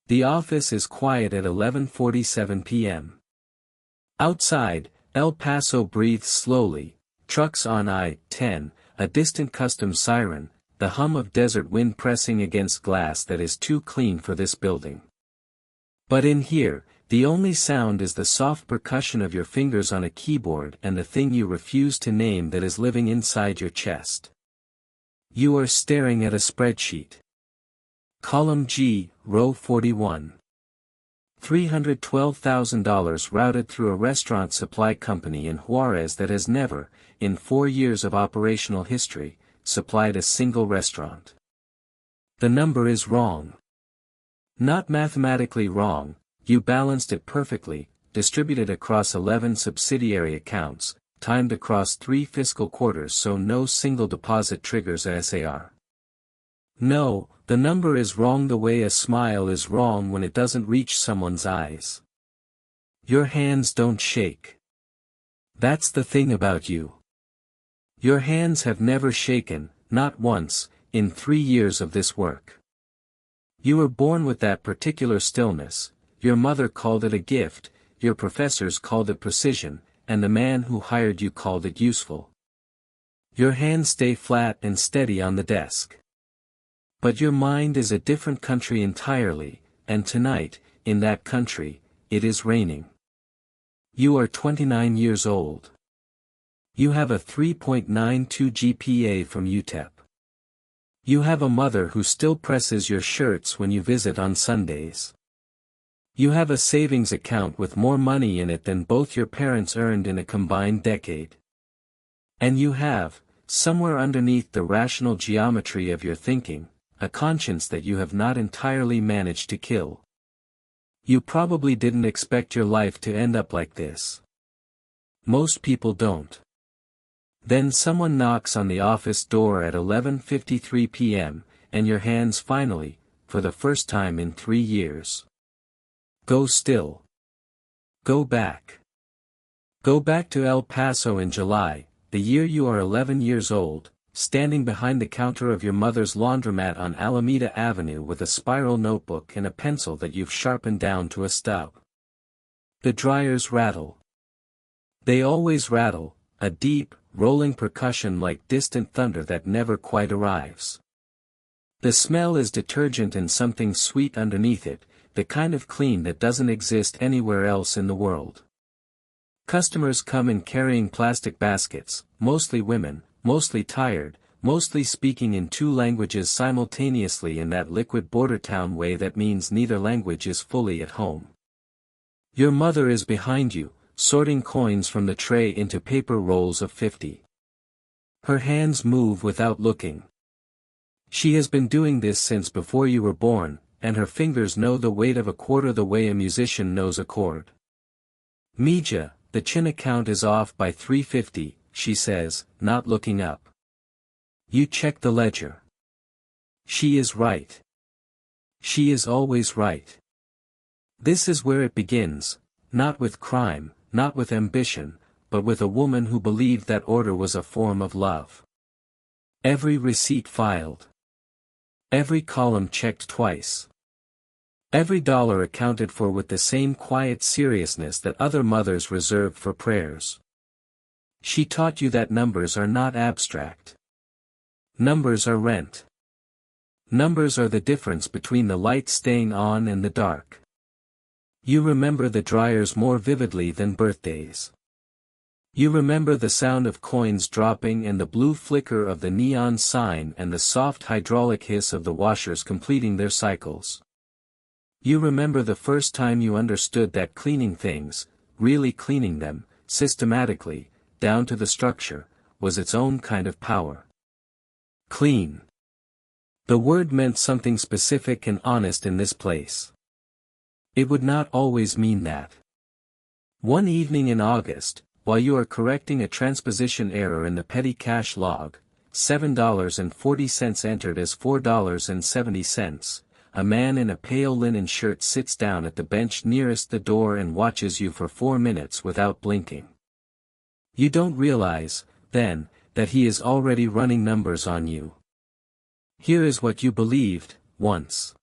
The office is quiet at 11:47 p.m. Outside, El Paso breathes slowly, trucks on I-10, a distant customs siren, the hum of desert wind pressing against glass that is too clean for this building. But in here, the only sound is the soft percussion of your fingers on a keyboard and the thing you refuse to name that is living inside your chest. You are staring at a spreadsheet. Column G, row 41. $312,000 routed through a restaurant supply company in Juarez that has never, in 4 years of operational history, supplied a single restaurant. The number is wrong. Not mathematically wrong, you balanced it perfectly, distributed across 11 subsidiary accounts, timed across 3 fiscal quarters so no single deposit triggers a SAR. No, the number is wrong the way a smile is wrong when it doesn't reach someone's eyes. Your hands don't shake. That's the thing about you. Your hands have never shaken, not once, in 3 years of this work. You were born with that particular stillness, your mother called it a gift, your professors called it precision, and the man who hired you called it useful. Your hands stay flat and steady on the desk. But your mind is a different country entirely, and tonight, in that country, it is raining. You are 29 years old. You have a 3.92 GPA from UTEP. You have a mother who still presses your shirts when you visit on Sundays. You have a savings account with more money in it than both your parents earned in a combined decade. And you have, somewhere underneath the rational geometry of your thinking, a conscience that you have not entirely managed to kill. You probably didn't expect your life to end up like this. Most people don't. Then someone knocks on the office door at 11:53 p.m., and your hands finally, for the first time in 3 years, go still. Go back. Go back to El Paso in July, the year you are 11 years old, standing behind the counter of your mother's laundromat on Alameda Avenue with a spiral notebook and a pencil that you've sharpened down to a stub. The dryers rattle. They always rattle, a deep, rolling percussion like distant thunder that never quite arrives. The smell is detergent and something sweet underneath it, the kind of clean that doesn't exist anywhere else in the world. Customers come in carrying plastic baskets, mostly women, mostly tired, mostly speaking in 2 languages simultaneously in that liquid border town way that means neither language is fully at home. Your mother is behind you, sorting coins from the tray into paper rolls of 50. Her hands move without looking. She has been doing this since before you were born, and her fingers know the weight of a quarter the way a musician knows a chord. Mija, the chin account is off by $350, she says, not looking up. You check the ledger. She is right. She is always right. This is where it begins, not with crime, not with ambition, but with a woman who believed that order was a form of love. Every receipt filed. Every column checked twice. Every dollar accounted for with the same quiet seriousness that other mothers reserved for prayers. She taught you that numbers are not abstract. Numbers are rent. Numbers are the difference between the light staying on and the dark. You remember the dryers more vividly than birthdays. You remember the sound of coins dropping and the blue flicker of the neon sign and the soft hydraulic hiss of the washers completing their cycles. You remember the first time you understood that cleaning things, really cleaning them, systematically, down to the structure, was its own kind of power. Clean. The word meant something specific and honest in this place. It would not always mean that. One evening in August, while you are correcting a transposition error in the petty cash log, $7.40 entered as $4.70, a man in a pale linen shirt sits down at the bench nearest the door and watches you for 4 minutes without blinking. You don't realize, then, that he is already running numbers on you. Here is what you believed, once.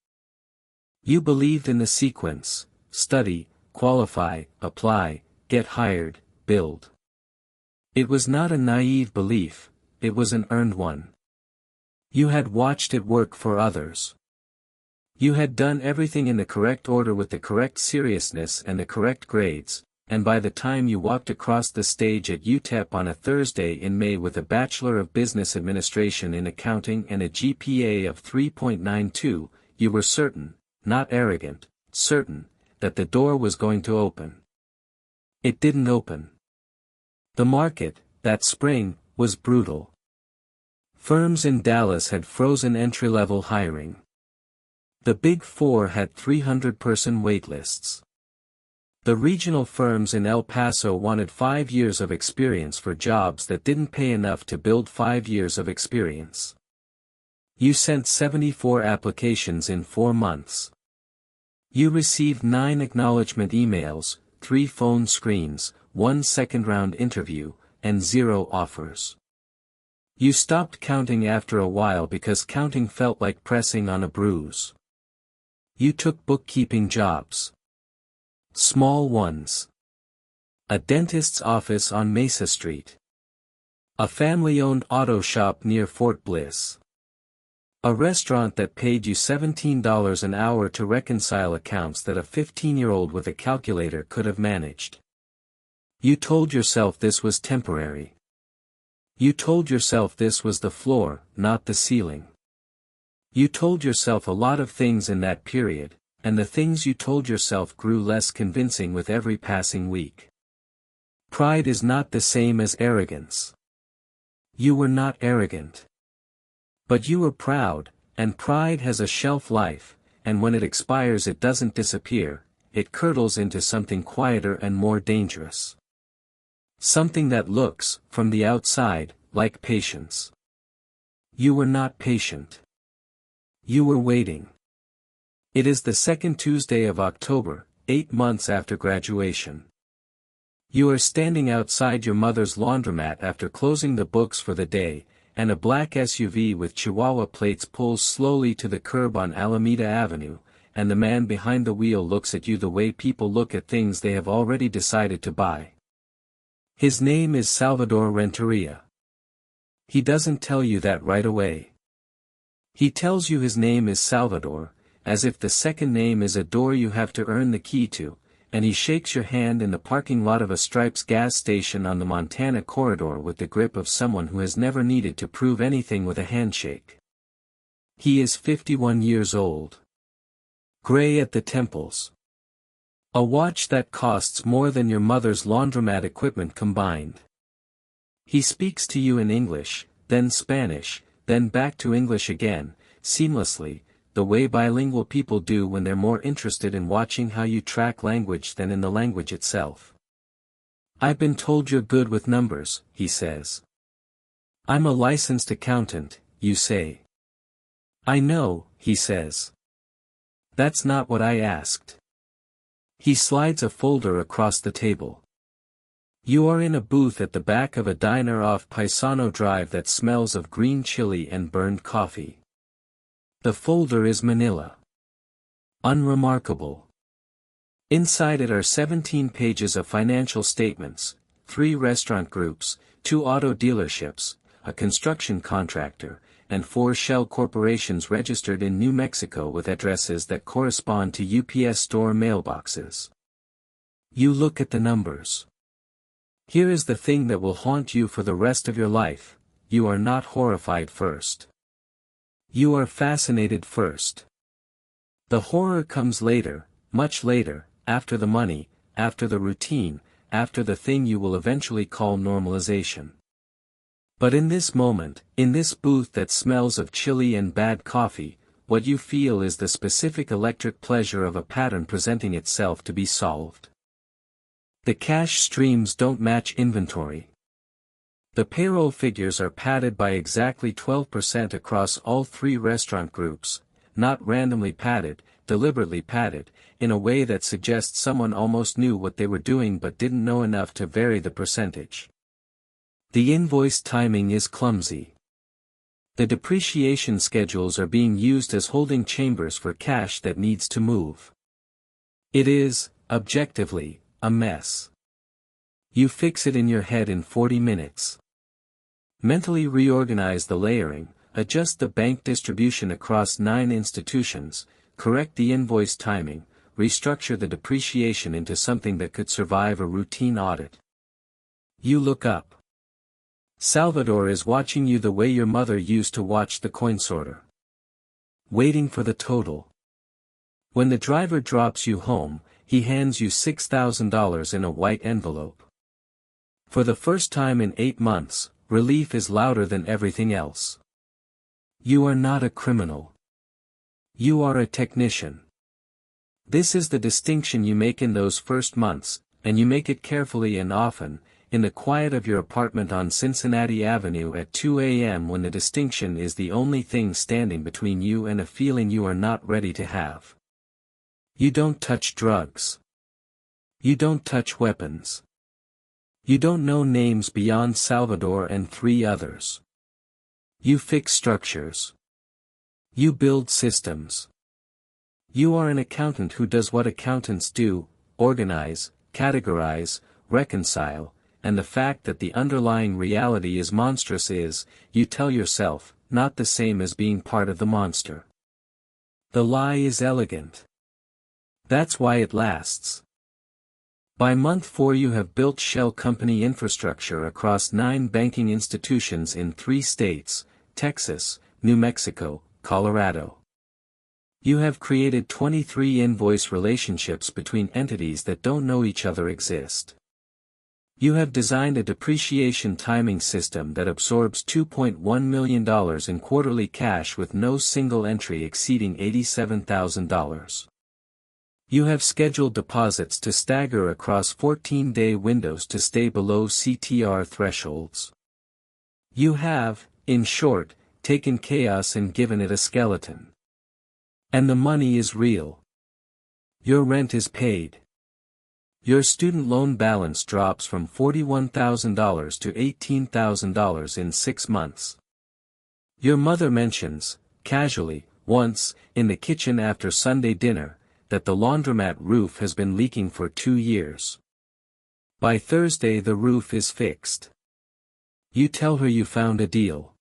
You believed in the sequence: study, qualify, apply, get hired, build. It was not a naive belief, it was an earned one. You had watched it work for others. You had done everything in the correct order with the correct seriousness and the correct grades, and by the time you walked across the stage at UTEP on a Thursday in May with a Bachelor of Business Administration in Accounting and a GPA of 3.92, you were certain, not arrogant, certain, that the door was going to open. It didn't open. The market, that spring, was brutal. Firms in Dallas had frozen entry-level hiring. The Big Four had 300-person waitlists. The regional firms in El Paso wanted 5 years of experience for jobs that didn't pay enough to build 5 years of experience. You sent 74 applications in 4 months. You received 9 acknowledgement emails, 3 phone screens, 1 second-round interview, and 0 offers. You stopped counting after a while because counting felt like pressing on a bruise. You took bookkeeping jobs. Small ones. A dentist's office on Mesa Street. A family-owned auto shop near Fort Bliss. A restaurant that paid you $17 an hour to reconcile accounts that a 15-year-old with a calculator could have managed. You told yourself this was temporary. You told yourself this was the floor, not the ceiling. You told yourself a lot of things in that period, and the things you told yourself grew less convincing with every passing week. Pride is not the same as arrogance. You were not arrogant. But you were proud, and pride has a shelf life, and when it expires it doesn't disappear, it curdles into something quieter and more dangerous. Something that looks, from the outside, like patience. You were not patient. You were waiting. It is the second Tuesday of October, 8 months after graduation. You are standing outside your mother's laundromat after closing the books for the day, and a black SUV with Chihuahua plates pulls slowly to the curb on Alameda Avenue, and the man behind the wheel looks at you the way people look at things they have already decided to buy. His name is Salvador Renteria. He doesn't tell you that right away. He tells you his name is Salvador, as if the second name is a door you have to earn the key to, and he shakes your hand in the parking lot of a Stripes gas station on the Montana corridor with the grip of someone who has never needed to prove anything with a handshake. He is 51 years old. Gray at the temples. A watch that costs more than your mother's laundromat equipment combined. He speaks to you in English, then Spanish, then back to English again, seamlessly, the way bilingual people do when they're more interested in watching how you track language than in the language itself. I've been told you're good with numbers, he says. I'm a licensed accountant, you say. I know, he says. That's not what I asked. He slides a folder across the table. You are in a booth at the back of a diner off Paisano Drive that smells of green chili and burned coffee. The folder is manila. Unremarkable. Inside it are 17 pages of financial statements, 3 restaurant groups, 2 auto dealerships, a construction contractor, and 4 shell corporations registered in New Mexico with addresses that correspond to UPS store mailboxes. You look at the numbers. Here is the thing that will haunt you for the rest of your life: you are not horrified first. You are fascinated first. The horror comes later, much later, after the money, after the routine, after the thing you will eventually call normalization. But in this moment, in this booth that smells of chili and bad coffee, what you feel is the specific electric pleasure of a pattern presenting itself to be solved. The cash streams don't match inventory. The payroll figures are padded by exactly 12% across all 3 restaurant groups, not randomly padded, deliberately padded, in a way that suggests someone almost knew what they were doing but didn't know enough to vary the percentage. The invoice timing is clumsy. The depreciation schedules are being used as holding chambers for cash that needs to move. It is, objectively, a mess. You fix it in your head in 40 minutes. Mentally reorganize the layering, adjust the bank distribution across 9 institutions, correct the invoice timing, restructure the depreciation into something that could survive a routine audit. You look up. Salvador is watching you the way your mother used to watch the coin sorter. Waiting for the total. When the driver drops you home, he hands you $6,000 in a white envelope. For the first time in 8 months, relief is louder than everything else. You are not a criminal. You are a technician. This is the distinction you make in those first months, and you make it carefully and often, in the quiet of your apartment on Cincinnati Avenue at 2 a.m. when the distinction is the only thing standing between you and a feeling you are not ready to have. You don't touch drugs. You don't touch weapons. You don't know names beyond Salvador and 3 others. You fix structures. You build systems. You are an accountant who does what accountants do: organize, categorize, reconcile, and the fact that the underlying reality is monstrous is, you tell yourself, not the same as being part of the monster. The lie is elegant. That's why it lasts. By month 4 you have built shell company infrastructure across 9 banking institutions in 3 states, Texas, New Mexico, Colorado. You have created 23 invoice relationships between entities that don't know each other exist. You have designed a depreciation timing system that absorbs $2.1 million in quarterly cash with no single entry exceeding $87,000. You have scheduled deposits to stagger across 14-day windows to stay below CTR thresholds. You have, in short, taken chaos and given it a skeleton. And the money is real. Your rent is paid. Your student loan balance drops from $41,000 to $18,000 in 6 months. Your mother mentions, casually, once, in the kitchen after Sunday dinner, that the laundromat roof has been leaking for 2 years. By Thursday the roof is fixed. You tell her you found a deal.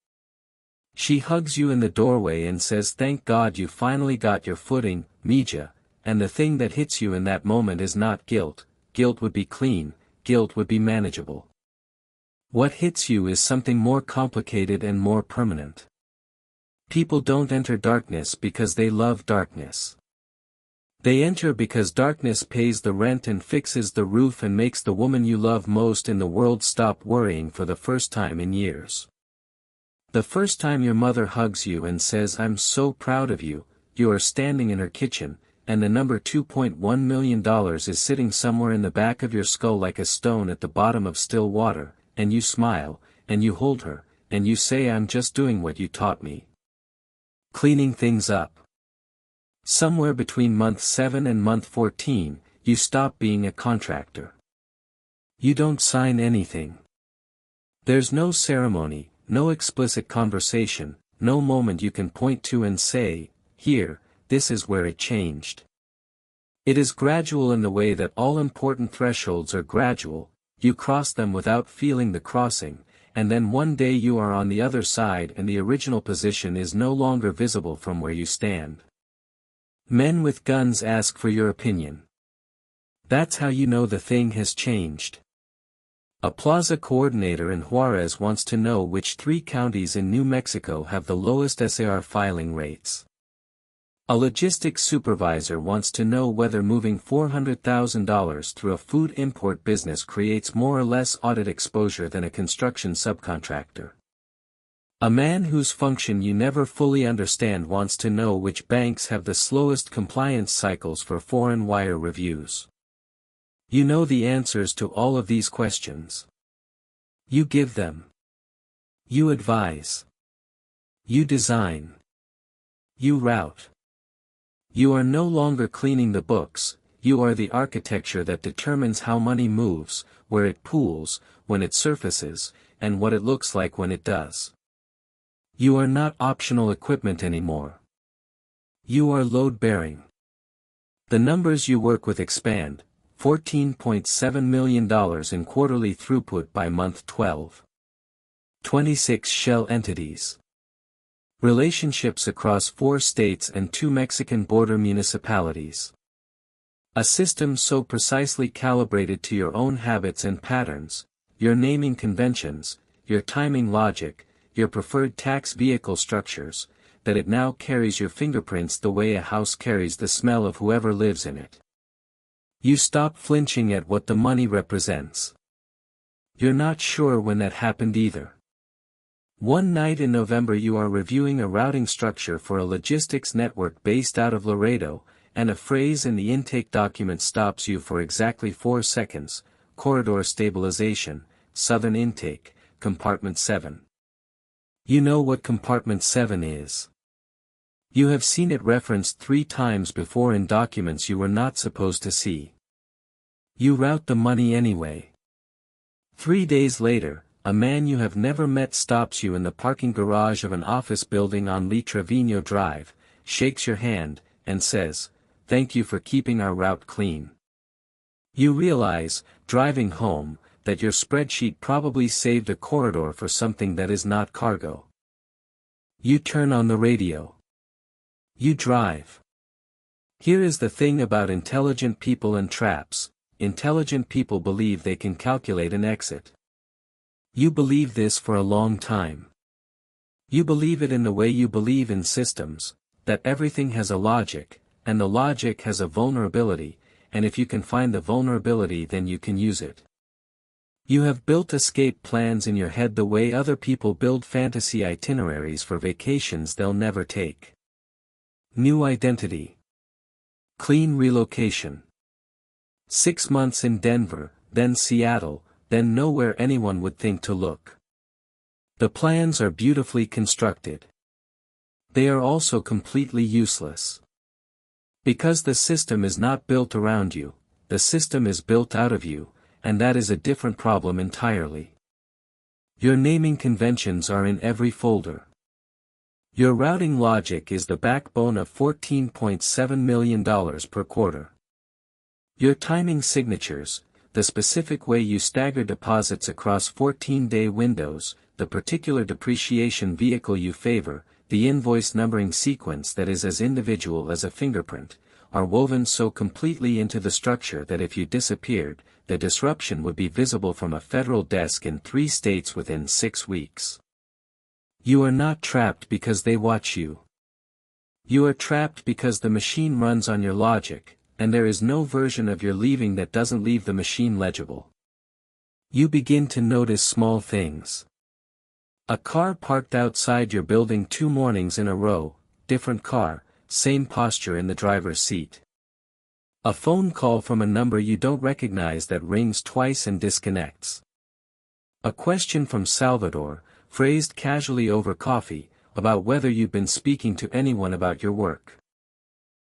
She hugs you in the doorway and says thank God you finally got your footing, Mija, and the thing that hits you in that moment is not guilt. Guilt would be clean, guilt would be manageable. What hits you is something more complicated and more permanent. People don't enter darkness because they love darkness. They enter because darkness pays the rent and fixes the roof and makes the woman you love most in the world stop worrying for the first time in years. The first time your mother hugs you and says I'm so proud of you, you are standing in her kitchen, and the number $2.1 million is sitting somewhere in the back of your skull like a stone at the bottom of still water, and you smile, and you hold her, and you say I'm just doing what you taught me. Cleaning things up. Somewhere between month 7 and month 14, you stop being a contractor. You don't sign anything. There's no ceremony, no explicit conversation, no moment you can point to and say, here, this is where it changed. It is gradual in the way that all important thresholds are gradual. You cross them without feeling the crossing, and then one day you are on the other side and the original position is no longer visible from where you stand. Men with guns ask for your opinion. That's how you know the thing has changed. A plaza coordinator in Juarez wants to know which 3 counties in New Mexico have the lowest SAR filing rates. A logistics supervisor wants to know whether moving $400,000 through a food import business creates more or less audit exposure than a construction subcontractor. A man whose function you never fully understand wants to know which banks have the slowest compliance cycles for foreign wire reviews. You know the answers to all of these questions. You give them. You advise. You design. You route. You are no longer cleaning the books, you are the architecture that determines how money moves, where it pools, when it surfaces, and what it looks like when it does. You are not optional equipment anymore. You are load-bearing. The numbers you work with expand, $14.7 million in quarterly throughput by month 12. 26 shell entities. Relationships across 4 states and 2 Mexican border municipalities. A system so precisely calibrated to your own habits and patterns, your naming conventions, your timing logic, your preferred tax vehicle structures, that it now carries your fingerprints the way a house carries the smell of whoever lives in it. You stop flinching at what the money represents. You're not sure when that happened either. One night in November you are reviewing a routing structure for a logistics network based out of Laredo, and a phrase in the intake document stops you for exactly 4 seconds: corridor stabilization, southern intake, compartment 7. You know what compartment 7 is. You have seen it referenced 3 times before in documents you were not supposed to see. You route the money anyway. 3 days later, a man you have never met stops you in the parking garage of an office building on Lee Trevino Drive, shakes your hand, and says, "Thank you for keeping our route clean." You realize, driving home, that your spreadsheet probably saved a corridor for something that is not cargo. You turn on the radio. You drive. Here is the thing about intelligent people and traps: intelligent people believe they can calculate an exit. You believe this for a long time. You believe it in the way you believe in systems, that everything has a logic, and the logic has a vulnerability, and if you can find the vulnerability then you can use it. You have built escape plans in your head the way other people build fantasy itineraries for vacations they'll never take. New identity. Clean relocation. 6 months in Denver, then Seattle, then nowhere anyone would think to look. The plans are beautifully constructed. They are also completely useless. Because the system is not built around you, the system is built out of you, and that is a different problem entirely. Your naming conventions are in every folder. Your routing logic is the backbone of $14.7 million per quarter. Your timing signatures, the specific way you stagger deposits across 14-day windows, the particular depreciation vehicle you favor, the invoice numbering sequence that is as individual as a fingerprint, are woven so completely into the structure that if you disappeared, the disruption would be visible from a federal desk in 3 states within 6 weeks. You are not trapped because they watch you. You are trapped because the machine runs on your logic, and there is no version of your leaving that doesn't leave the machine legible. You begin to notice small things. A car parked outside your building 2 mornings in a row, different car, same posture in the driver's seat. A phone call from a number you don't recognize that rings twice and disconnects. A question from Salvador, phrased casually over coffee, about whether you've been speaking to anyone about your work.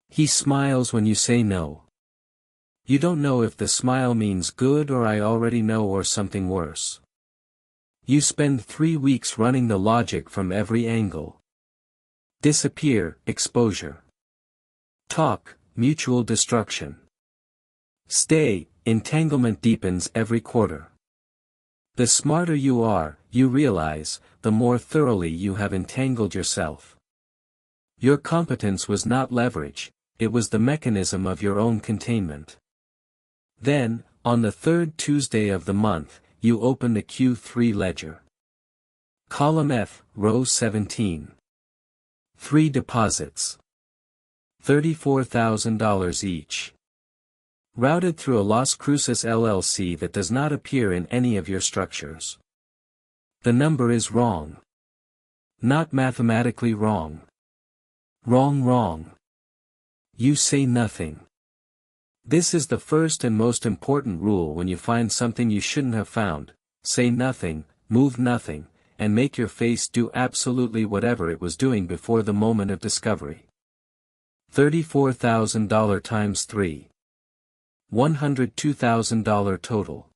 He smiles when you say no. You don't know if the smile means good or I already know or something worse. You spend 3 weeks running the logic from every angle. Disappear, exposure. Talk, mutual destruction. Stay, entanglement deepens every quarter. The smarter you are, you realize, the more thoroughly you have entangled yourself. Your competence was not leverage, it was the mechanism of your own containment. Then, on the 3rd Tuesday of the month, you open the Q3 ledger. Column F, row 17. 3 deposits. $34,000 each. Routed through a Las Cruces LLC that does not appear in any of your structures. The number is wrong. Not mathematically wrong. Wrong. You say nothing. This is the first and most important rule when you find something you shouldn't have found: say nothing, move nothing, and make your face do absolutely whatever it was doing before the moment of discovery. $34,000 times 3. $102,000 total.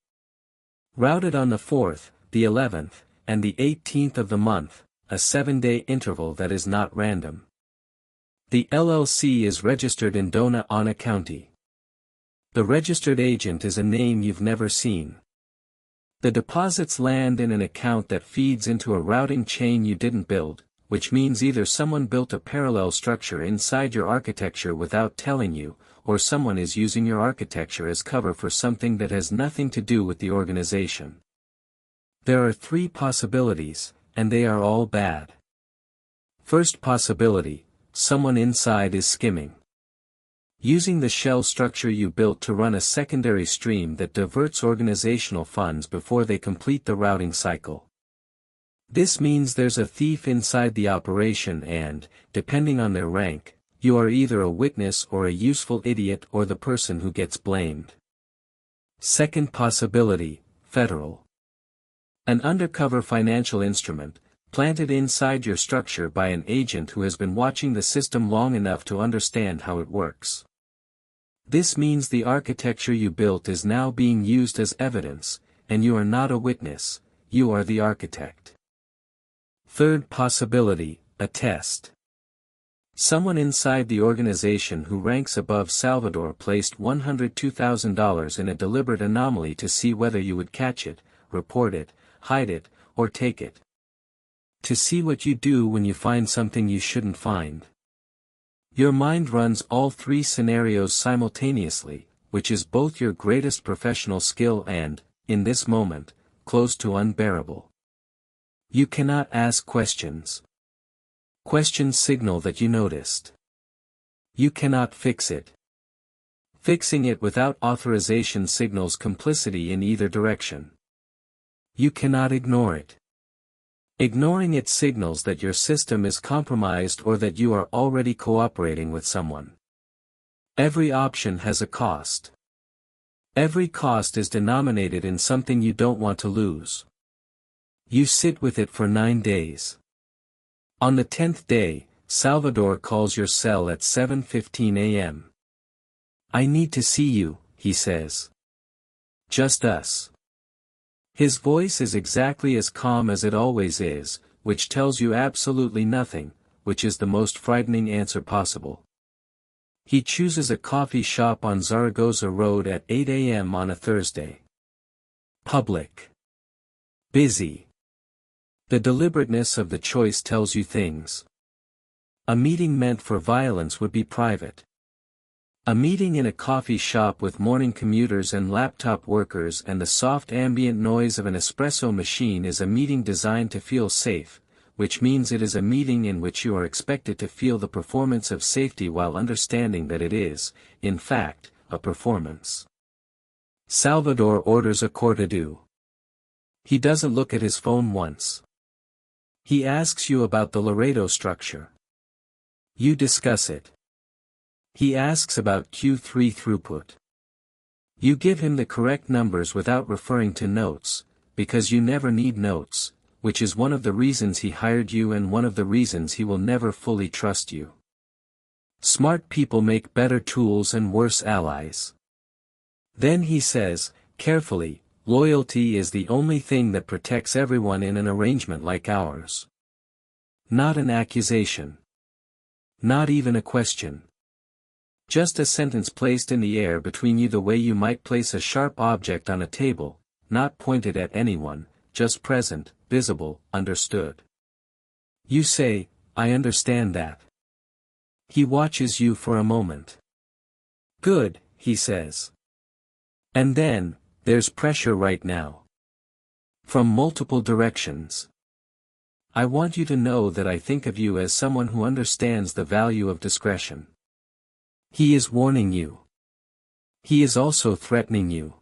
Routed on the 4th, the 11th, and the 18th of the month, a 7-day interval that is not random. The LLC is registered in Dona Ana County. The registered agent is a name you've never seen. The deposits land in an account that feeds into a routing chain you didn't build, which means either someone built a parallel structure inside your architecture without telling you, or someone is using your architecture as cover for something that has nothing to do with the organization. There are 3 possibilities, and they are all bad. First possibility, someone inside is skimming. Using the shell structure you built to run a secondary stream that diverts organizational funds before they complete the routing cycle. This means there's a thief inside the operation and, depending on their rank, you are either a witness or a useful idiot or the person who gets blamed. Second possibility, federal. An undercover financial instrument, planted inside your structure by an agent who has been watching the system long enough to understand how it works. This means the architecture you built is now being used as evidence, and you are not a witness, you are the architect. Third possibility, a test. Someone inside the organization who ranks above Salvador placed $102,000 in a deliberate anomaly to see whether you would catch it, report it, hide it, or take it. To see what you do when you find something you shouldn't find. Your mind runs all 3 scenarios simultaneously, which is both your greatest professional skill and, in this moment, close to unbearable. You cannot ask questions. Questions signal that you noticed. You cannot fix it. Fixing it without authorization signals complicity in either direction. You cannot ignore it. Ignoring it signals that your system is compromised or that you are already cooperating with someone. Every option has a cost. Every cost is denominated in something you don't want to lose. You sit with it for 9 days. On the 10th day, Salvador calls your cell at 7:15 a.m. "I need to see you," he says. "Just us." His voice is exactly as calm as it always is, which tells you absolutely nothing, which is the most frightening answer possible. He chooses a coffee shop on Zaragoza Road at 8 a.m. on a Thursday. Public. Busy. The deliberateness of the choice tells you things. A meeting meant for violence would be private. A meeting in a coffee shop with morning commuters and laptop workers and the soft ambient noise of an espresso machine is a meeting designed to feel safe, which means it is a meeting in which you are expected to feel the performance of safety while understanding that it is, in fact, a performance. Salvador orders a cortado. He doesn't look at his phone once. He asks you about the Laredo structure. You discuss it. He asks about Q3 throughput. You give him the correct numbers without referring to notes, because you never need notes, which is one of the reasons he hired you and one of the reasons he will never fully trust you. Smart people make better tools and worse allies. Then he says, carefully, loyalty is the only thing that protects everyone in an arrangement like ours. Not an accusation. Not even a question. Just a sentence placed in the air between you the way you might place a sharp object on a table, not pointed at anyone, just present, visible, understood. You say, "I understand that." He watches you for a moment. "Good," he says. And then, there's pressure right now. From multiple directions. I want you to know that I think of you as someone who understands the value of discretion. He is warning you. He is also threatening you.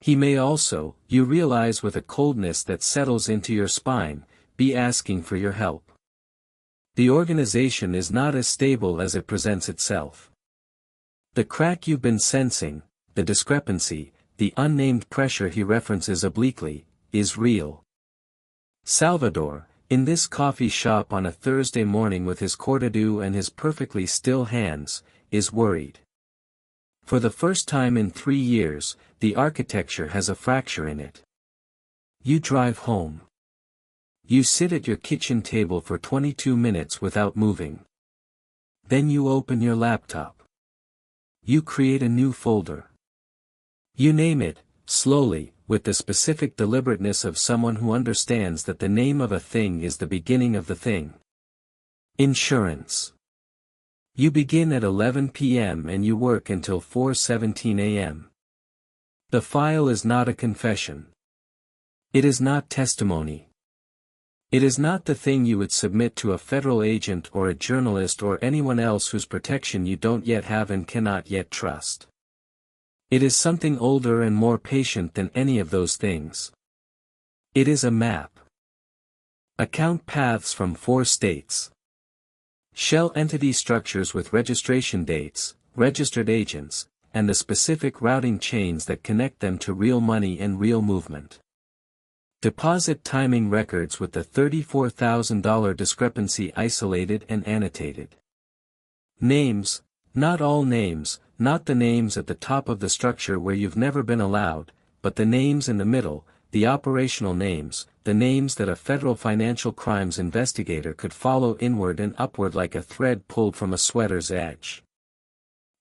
He may also, you realize with a coldness that settles into your spine, be asking for your help. The organization is not as stable as it presents itself. The crack you've been sensing, the discrepancy, the unnamed pressure he references obliquely, is real. Salvador, in this coffee shop on a Thursday morning with his cortado and his perfectly still hands, is worried. For the first time in 3 years, the architecture has a fracture in it. You drive home. You sit at your kitchen table for 22 minutes without moving. Then you open your laptop. You create a new folder. You name it, slowly, with the specific deliberateness of someone who understands that the name of a thing is the beginning of the thing. Insurance. You begin at 11 p.m. and you work until 4:17 a.m. The file is not a confession. It is not testimony. It is not the thing you would submit to a federal agent or a journalist or anyone else whose protection you don't yet have and cannot yet trust. It is something older and more patient than any of those things. It is a map. Account paths from 4 states. Shell entity structures with registration dates, registered agents, and the specific routing chains that connect them to real money and real movement. Deposit timing records with the $34,000 discrepancy isolated and annotated. Names, not all names, not the names at the top of the structure where you've never been allowed, but the names in the middle, the operational names, the names that a federal financial crimes investigator could follow inward and upward like a thread pulled from a sweater's edge.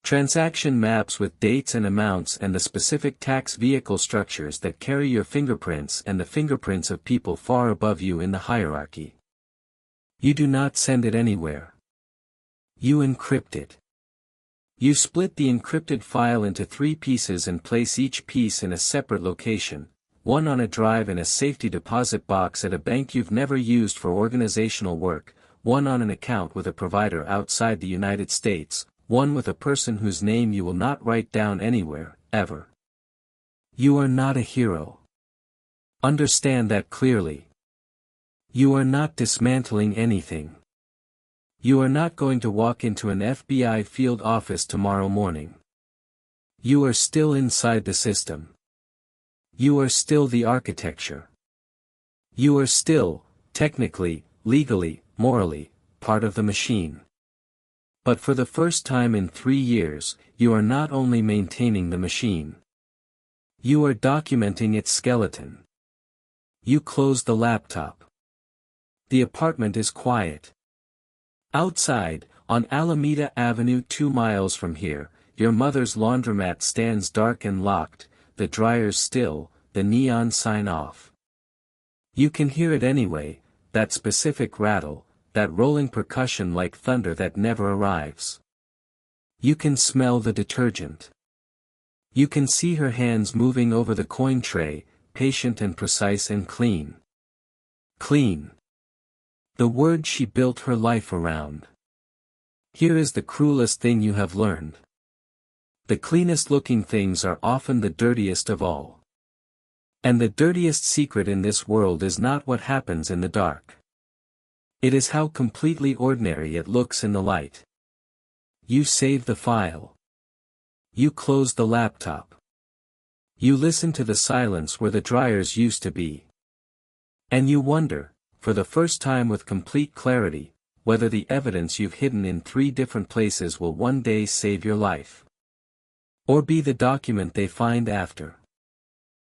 Transaction maps with dates and amounts and the specific tax vehicle structures that carry your fingerprints and the fingerprints of people far above you in the hierarchy. You do not send it anywhere. You encrypt it. You split the encrypted file into 3 pieces and place each piece in a separate location, one on a drive in a safety deposit box at a bank you've never used for organizational work, one on an account with a provider outside the United States, one with a person whose name you will not write down anywhere, ever. You are not a hero. Understand that clearly. You are not dismantling anything. You are not going to walk into an FBI field office tomorrow morning. You are still inside the system. You are still the architecture. You are still, technically, legally, morally, part of the machine. But for the first time in 3 years, you are not only maintaining the machine. You are documenting its skeleton. You close the laptop. The apartment is quiet. Outside, on Alameda Avenue 2 miles from here, your mother's laundromat stands dark and locked, the dryers still, the neon sign off. You can hear it anyway, that specific rattle, that rolling percussion like thunder that never arrives. You can smell the detergent. You can see her hands moving over the coin tray, patient and precise and clean. Clean. The word she built her life around. Here is the cruelest thing you have learned. The cleanest looking things are often the dirtiest of all. And the dirtiest secret in this world is not what happens in the dark. It is how completely ordinary it looks in the light. You save the file. You close the laptop. You listen to the silence where the dryers used to be. And you wonder, for the first time with complete clarity, whether the evidence you've hidden in 3 different places will one day save your life. Or be the document they find after.